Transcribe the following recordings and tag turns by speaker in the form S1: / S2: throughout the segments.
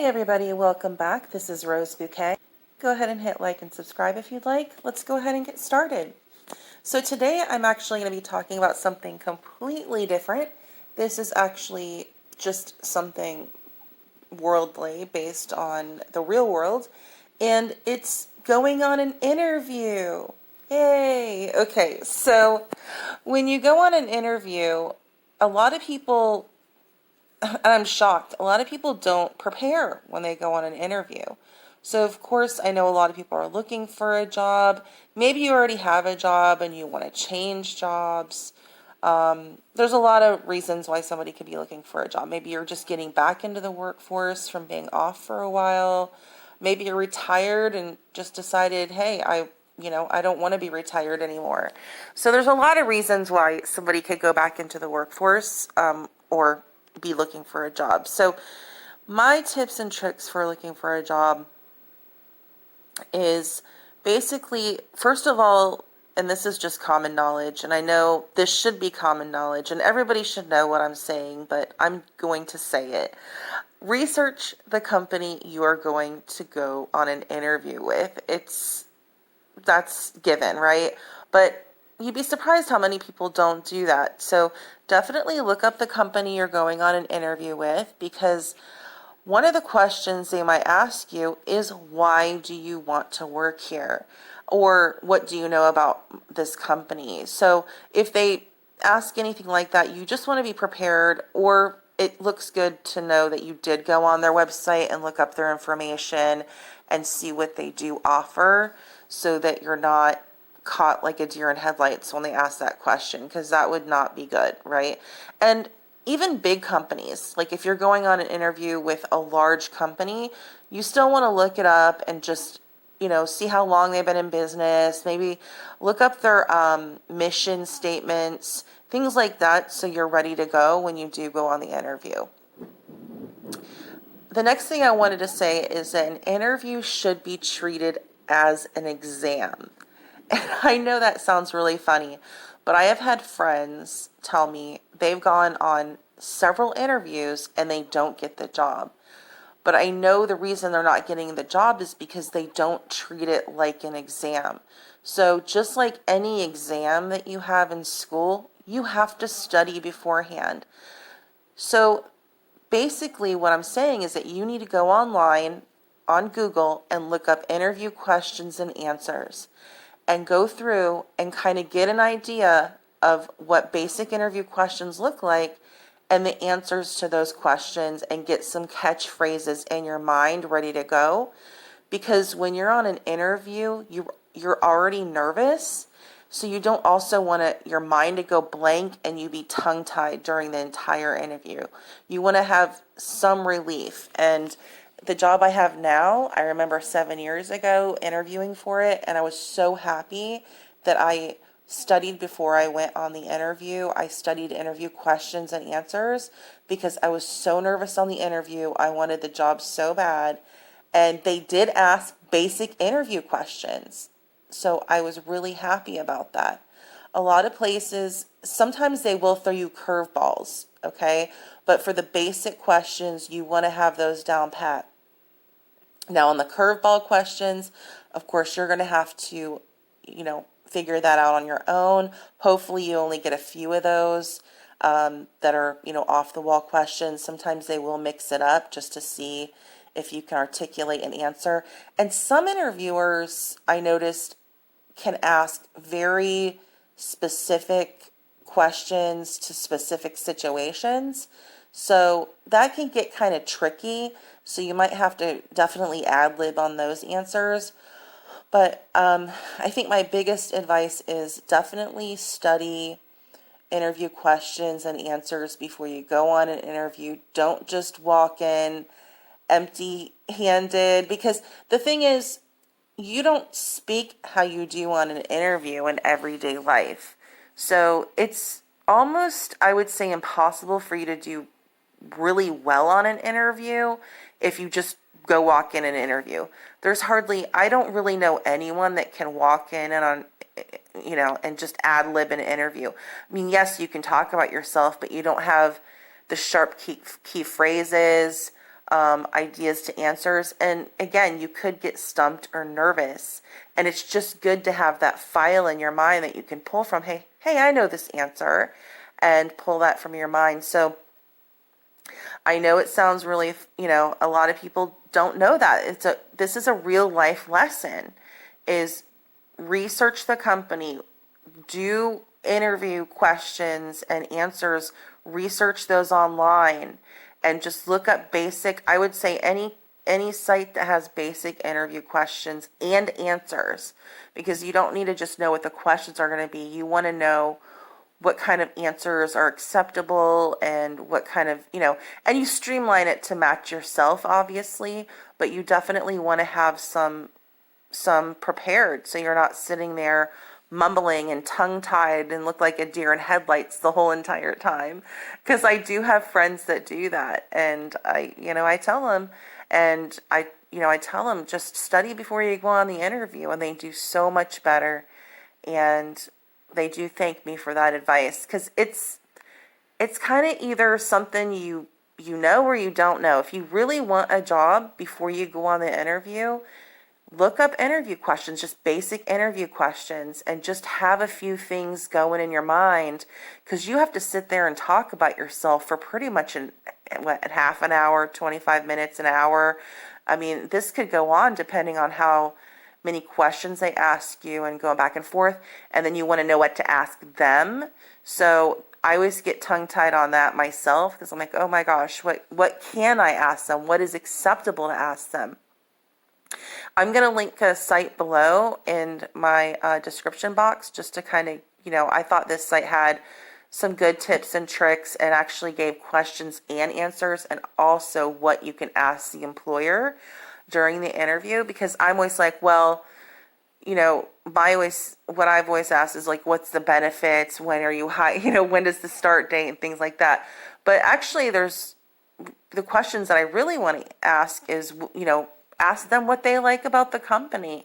S1: everybody, welcome back. This is Rose Bouquet. Go ahead and hit like and subscribe if you'd like. Let's go ahead and get started. So today I'm actually going to be talking about something completely different. This is actually just something worldly based on the real world, and it's going on an interview. Yay! Okay, so when you go on an interview, a lot of people, and I'm shocked, a lot of people don't prepare when they go on an interview. So of course, I know a lot of people are looking for a job. Maybe you already have a job and you want to change jobs. There's a lot of reasons why somebody could be looking for a job. Maybe you're just getting back into the workforce from being off for a while. Maybe you're retired and just decided, hey, I don't want to be retired anymore. So there's a lot of reasons why somebody could go back into the workforce, or be looking for a job. So my tips and tricks for looking for a job is basically, first of all, and this is just common knowledge, and I know this should be common knowledge, and everybody should know what I'm saying, but I'm going to say it. Research the company you are going to go on an interview with. That's given, right? But you'd be surprised how many people don't do that. So definitely look up the company you're going on an interview with, because one of the questions they might ask you is, why do you want to work here? Or what do you know about this company? So if they ask anything like that, you just want to be prepared, or it looks good to know that you did go on their website and look up their information and see what they do offer, so that you're not caught like a deer in headlights when they ask that question, because that would not be good, right? And even big companies, like if you're going on an interview with a large company, you still want to look it up and just, see how long they've been in business. Maybe look up their mission statements, things like that, so you're ready to go when you do go on the interview. The next thing I wanted to say is that an interview should be treated as an exam. And I know that sounds really funny, but I have had friends tell me they've gone on several interviews and they don't get the job. But I know the reason they're not getting the job is because they don't treat it like an exam. So just like any exam that you have in school, you have to study beforehand. So basically what I'm saying is that you need to go online on Google and look up interview questions and answers, and go through and kind of get an idea of what basic interview questions look like and the answers to those questions, and get some catchphrases in your mind ready to go. Because when you're on an interview, you're already nervous, so you don't also want your mind to go blank and you be tongue-tied during the entire interview. You want to have some relief. And the job I have now, I remember 7 years ago interviewing for it, and I was so happy that I studied before I went on the interview. I studied interview questions and answers because I was so nervous on the interview. I wanted the job so bad, and they did ask basic interview questions. So I was really happy about that. A lot of places, sometimes they will throw you curveballs, okay? But for the basic questions, you want to have those down pat. Now, on the curveball questions, of course, you're going to have to, figure that out on your own. Hopefully, you only get a few of those that are, off the wall questions. Sometimes they will mix it up just to see if you can articulate an answer. And some interviewers, I noticed, can ask very specific questions to specific situations. So that can get kind of tricky. So you might have to definitely ad-lib on those answers. But I think my biggest advice is definitely study interview questions and answers before you go on an interview. Don't just walk in empty-handed, because the thing is, you don't speak how you do on an interview in everyday life. So it's almost, I would say, impossible for you to do really well on an interview if you just go walk in an interview. I don't really know anyone that can walk in and just ad lib an interview. I mean, yes, you can talk about yourself, but you don't have the sharp key phrases. ideas to answers. And again, you could get stumped or nervous. And it's just good to have that file in your mind that you can pull from. Hey, I know this answer, and pull that from your mind. So I know it sounds really, a lot of people don't know that. This is a real life lesson, is research the company, do interview questions and answers, research those online, and just look up basic, I would say any site that has basic interview questions and answers, because you don't need to just know what the questions are going to be. You want to know what kind of answers are acceptable and what kind of, and you streamline it to match yourself, obviously, but you definitely want to have some prepared, so you're not sitting there mumbling and tongue-tied and look like a deer in headlights the whole entire time. Because I do have friends that do that, and I tell them, and I tell them, just study before you go on the interview, and they do so much better, and they do thank me for that advice, because it's kind of either something you know or you don't know. If you really want a job before you go on the interview, look up interview questions, just basic interview questions, and just have a few things going in your mind, because you have to sit there and talk about yourself for pretty much half an hour, 25 minutes, an hour. I mean, this could go on depending on how many questions they ask you and going back and forth, and then you want to know what to ask them. So I always get tongue-tied on that myself, because I'm like, oh my gosh, what can I ask them? What is acceptable to ask them? I'm going to link a site below in my description box, just to kind of, I thought this site had some good tips and tricks, and actually gave questions and answers, and also what you can ask the employer during the interview. Because I'm always like, well, what I've always asked is like, what's the benefits? When are you when does the start date and things like that. But actually, there's the questions that I really want to ask is, ask them what they like about the company.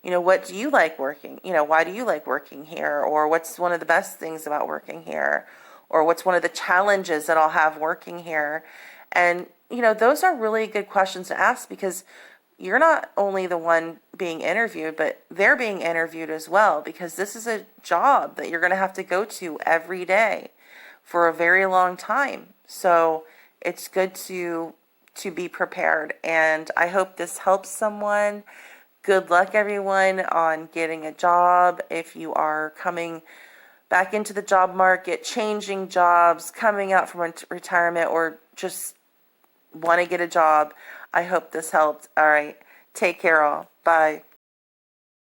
S1: What do you like working? Why do you like working here? Or what's one of the best things about working here? Or what's one of the challenges that I'll have working here? And, those are really good questions to ask, because you're not only the one being interviewed, but they're being interviewed as well, because this is a job that you're going to have to go to every day for a very long time. So it's good to be prepared. And I hope this helps someone. Good luck, everyone, on getting a job. If you are coming back into the job market, changing jobs, coming out from retirement, or just want to get a job, I hope this helped. All right. Take care, all. Bye.